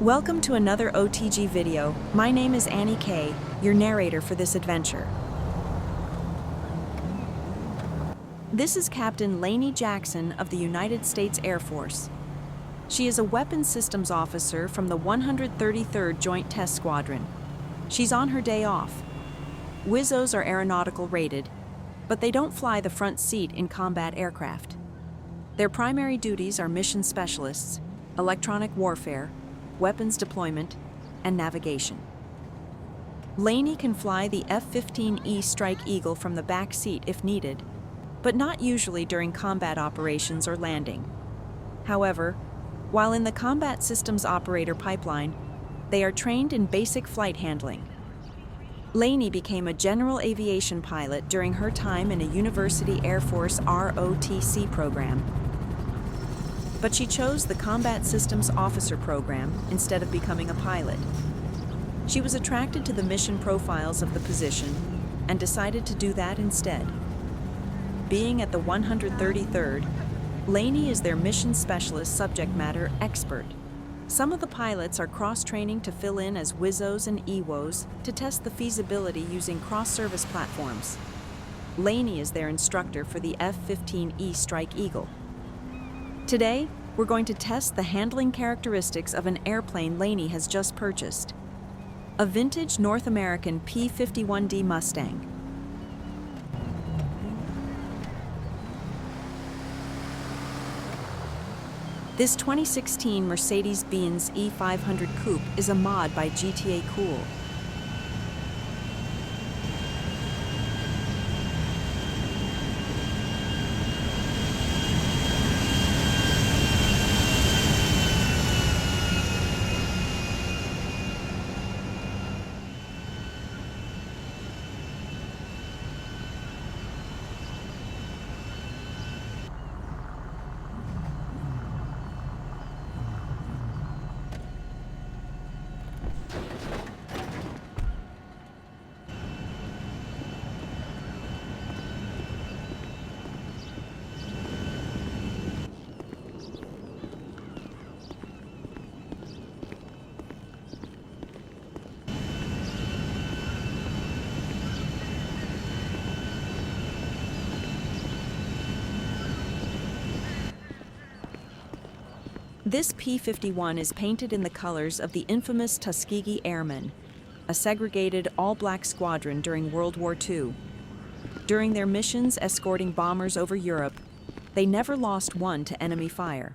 Welcome to another OTG video. My name is Annie Kay, your narrator for this adventure. This is Captain Laney Jackson of the United States Air Force. She is a weapons systems officer from the 133rd Joint Test Squadron. She's on her day off. WIZOs are aeronautical rated, but they don't fly the front seat in combat aircraft. Their primary duties are mission specialists, electronic warfare, weapons deployment, and navigation. Laney can fly the F-15E Strike Eagle from the back seat if needed, but not usually during combat operations or landing. However, while in the Combat Systems Operator pipeline, they are trained in basic flight handling. Laney became a general aviation pilot during her time in a University Air Force ROTC program. But she chose the Combat Systems Officer program instead of becoming a pilot. She was attracted to the mission profiles of the position and decided to do that instead. Being at the 133rd, Laney is their mission specialist subject matter expert. Some of the pilots are cross-training to fill in as WIZOs and EWOs to test the feasibility using cross-service platforms. Laney is their instructor for the F-15E Strike Eagle. Today, we're going to test the handling characteristics of an airplane Laney has just purchased, a vintage North American P-51D Mustang. This 2016 Mercedes-Benz E500 Coupe is a mod by GTA Cool. This P-51 is painted in the colors of the infamous Tuskegee Airmen, a segregated all-black squadron during World War II. During their missions escorting bombers over Europe, they never lost one to enemy fire.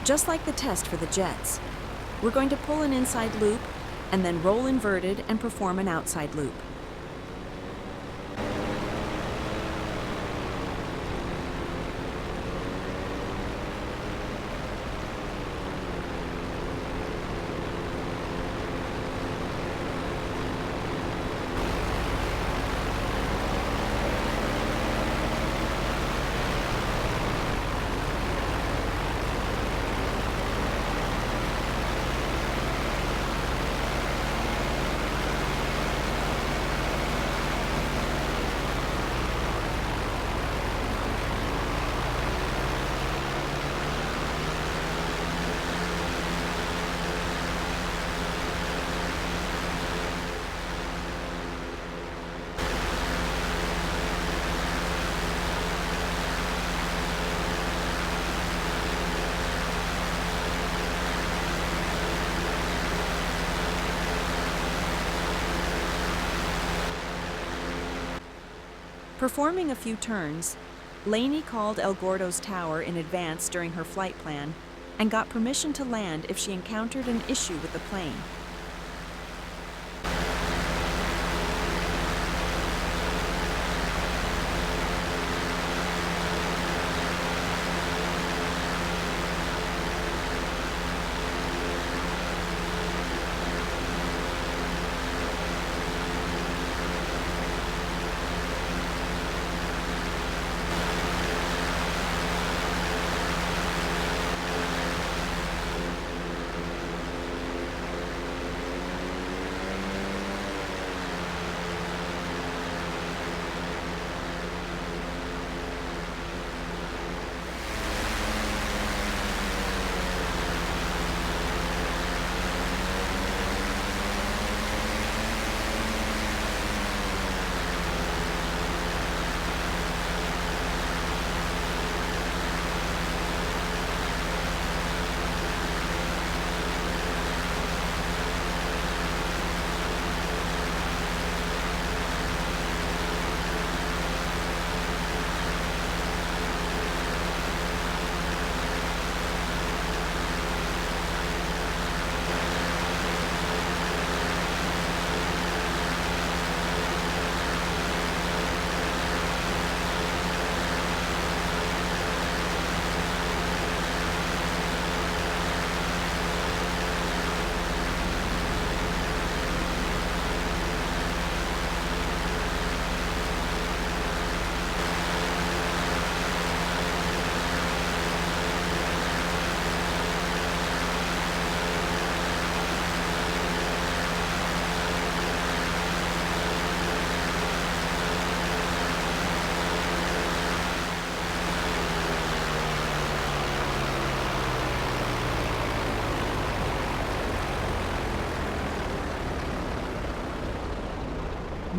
just like the test for the jets. We're going to pull an inside loop and then roll inverted and perform an outside loop. Performing a few turns, Laney called El Gordo's tower in advance during her flight plan and got permission to land if she encountered an issue with the plane.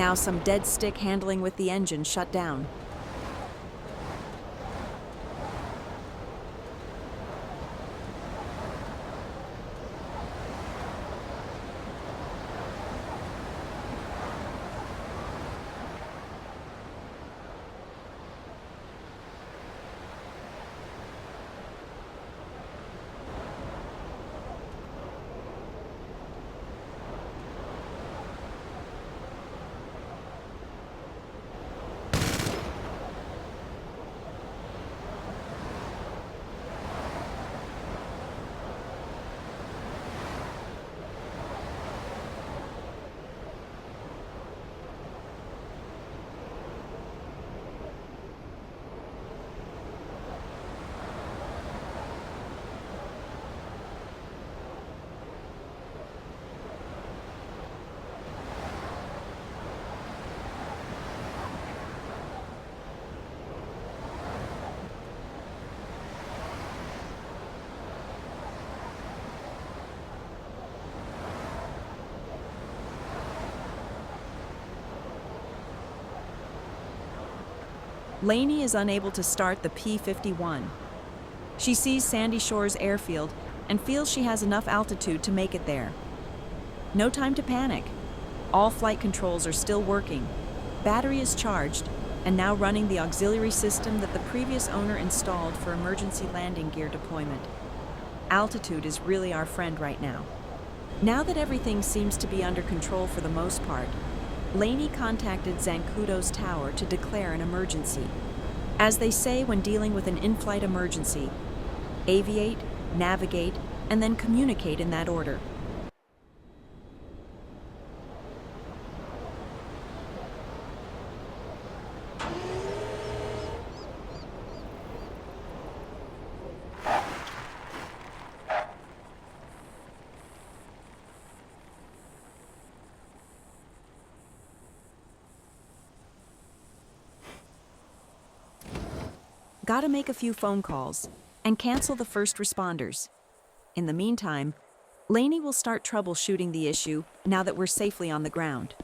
Now some dead stick handling with the engine shut down. Laney is unable to start the P-51. She sees Sandy Shores Airfield and feels she has enough altitude to make it there. No time to panic. All flight controls are still working. Battery is charged and now running the auxiliary system that the previous owner installed for emergency landing gear deployment. Altitude is really our friend right now. Now that everything seems to be under control for the most part, Laney contacted Zancudo's tower to declare an emergency. As they say when dealing with an in-flight emergency, aviate, navigate, and then communicate in that order. Gotta make a few phone calls and cancel the first responders. In the meantime, Laney will start troubleshooting the issue now that we're safely on the ground.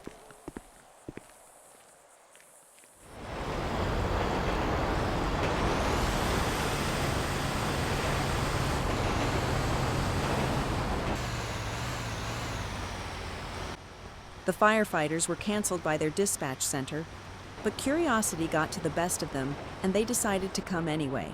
The firefighters were canceled by their dispatch center, but curiosity got to the best of them, and they decided to come anyway.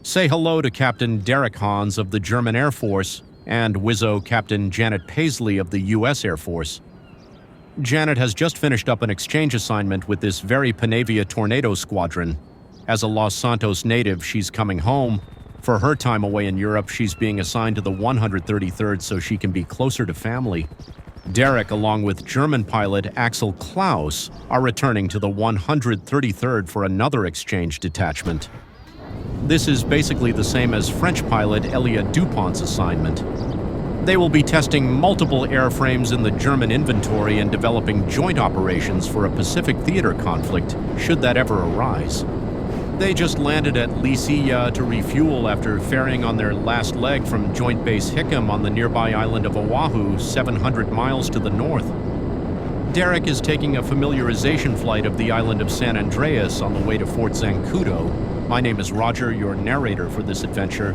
Say hello to Captain Derek Hans of the German Air Force and Wizzo Captain Janet Paisley of the U.S. Air Force. Janet has just finished up an exchange assignment with this very Panavia Tornado Squadron. As a Los Santos native, she's coming home. For her time away in Europe, she's being assigned to the 133rd so she can be closer to family. Derek, along with German pilot Axel Klaus, are returning to the 133rd for another exchange detachment. This is basically the same as French pilot Elliot Dupont's assignment. They will be testing multiple airframes in the German inventory and developing joint operations for a Pacific theater conflict, should that ever arise. They just landed at Lisilla to refuel after ferrying on their last leg from Joint Base Hickam on the nearby island of Oahu, 700 miles to the north. Derek is taking a familiarization flight of the island of San Andreas on the way to Fort Zancudo. My name is Roger, your narrator for this adventure,